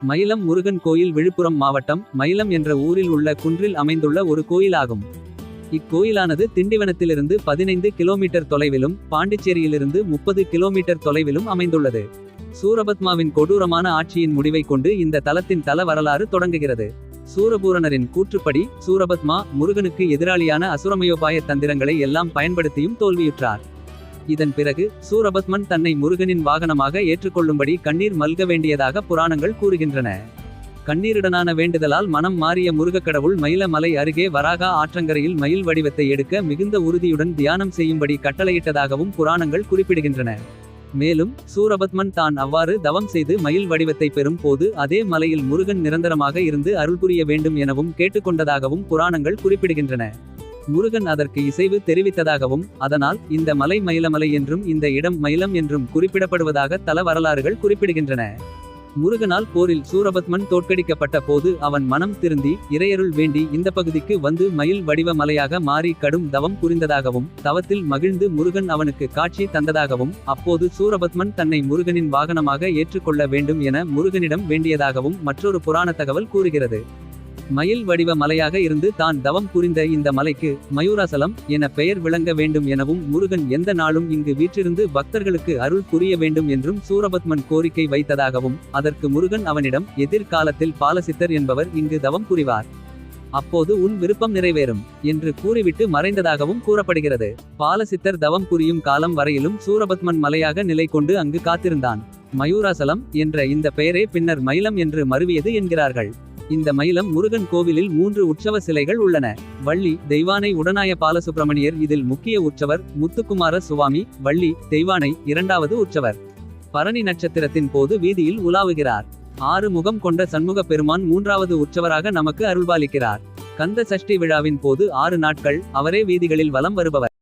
மயிலம் முருகன் கோயில் விழுப்புரம் மாவட்டம் மயிலம் என்ற ஊரில் உள்ள குன்றில் அமைந்துள்ள ஒரு கோயிலாகும். இக்கோயிலானது திண்டிவனத்திலிருந்து 15 கிலோமீட்டர் தொலைவிலும் பாண்டிச்சேரியிலிருந்து 30 கிலோமீட்டர் தொலைவிலும் அமைந்துள்ளது. சூரபத்மாவின் கொடூரமான ஆட்சியின் முடிவை கொண்டு இந்த தலத்தின் தல வரலாறு தொடங்குகிறது. சூரபூரணரின் கூற்றுப்படி சூரபத்மா முருகனுக்கு எதிராளியான அசுரமயோபாய தந்திரங்களை எல்லாம் பயன்படுத்தியும் தோல்வியுற்றார். இதன் பிறகு சூரபத்மன் தன்னை முருகனின் வாகனமாக ஏற்றுக்கொள்ளும்படி கண்ணீர் மல்க வேண்டியதாக புராணங்கள் கூறுகின்றன. கண்ணீருடனான வேண்டுதலால் மனம் மாறிய முருகக்கடவுள் மயில மலை அருகே வராகா ஆற்றங்கரையில் மயில் வடிவத்தை எடுக்க மிகுந்த உறுதியுடன் தியானம் செய்யும்படி கட்டளையிட்டதாகவும் புராணங்கள் குறிப்பிடுகின்றன. மேலும் சூரபத்மன் தான் அவ்வாறு தவம் செய்து மயில் வடிவத்தை பெறும் போது அதே மலையில் முருகன் நிரந்தரமாக இருந்து அருள்புரிய வேண்டும் எனவும் கேட்டுக்கொண்டதாகவும் புராணங்கள் குறிப்பிடுகின்றன. முருகன் அதற்கு இசைவு தெரிவித்ததாகவும் அதனால் இந்த மலை மயிலமலை என்றும் இந்த இடம் மயிலம் என்றும் குறிப்பிடப்படுவதாக தல வரலாறுகள் குறிப்பிடுகின்றன. முருகனால் போரில் சூரபத்மன் தோற்கடிக்கப்பட்ட போது அவன் மனம் திருந்தி இறையருள் வேண்டி இந்த பகுதிக்கு வந்து மயில் வடிவ மலையாக மாறி கடும் தவம் புரிந்ததாகவும் தவத்தில் மகிழ்ந்து முருகன் அவனுக்கு காட்சி தந்ததாகவும் அப்போது சூரபத்மன் தன்னை முருகனின் வாகனமாக ஏற்றுக்கொள்ள வேண்டும் என முருகனிடம் வேண்டியதாகவும் மற்றொரு புராண தகவல் கூறுகிறது. மயில் வடிவ மலையாக இருந்து தான் தவம் புரிந்த இந்த மலைக்கு மயூராசலம் என பெயர் விளங்க வேண்டும் எனவும் முருகன் எந்த நாளும் இங்கு வீற்றிருந்து பக்தர்களுக்கு அருள் புரிய வேண்டும் என்றும் சூரபத்மன் கோரிக்கை வைத்ததாகவும் அதற்கு முருகன் அவனிடம் எதிர்காலத்தில் பாலசித்தர் என்பவர் இங்கு தவம் புரிவார், அப்போது உன் விருப்பம் நிறைவேறும் என்று கூறிவிட்டு மறைந்ததாகவும் கூறப்படுகிறது. பாலசித்தர் தவம் புரியும் காலம் வரையிலும் சூரபத்மன் மலையாக நிலை கொண்டு அங்கு காத்திருந்தான். மயூராசலம் என்ற இந்த பெயரே பின்னர் மயிலம் என்று மருவியது என்கிறார்கள். இந்த மயிலம் முருகன் கோவிலில் 3 உற்சவ சிலைகள் உள்ளன. வள்ளி தெய்வானை உடனாய பாலசுப்பிரமணியர் இதில் முக்கிய உற்சவர். முத்துக்குமார சுவாமி வள்ளி தெய்வானை 2வது உற்சவர். பரணி நட்சத்திரத்தின் போது வீதியில் உலாவுகிறார். 6 முகம் கொண்ட சண்முக பெருமான் 3வது உற்சவராக நமக்கு அருள்பாலிக்கிறார். கந்த சஷ்டி விழாவின் போது 6 நாட்கள் அவரே வீதிகளில் வலம் வருபவர்.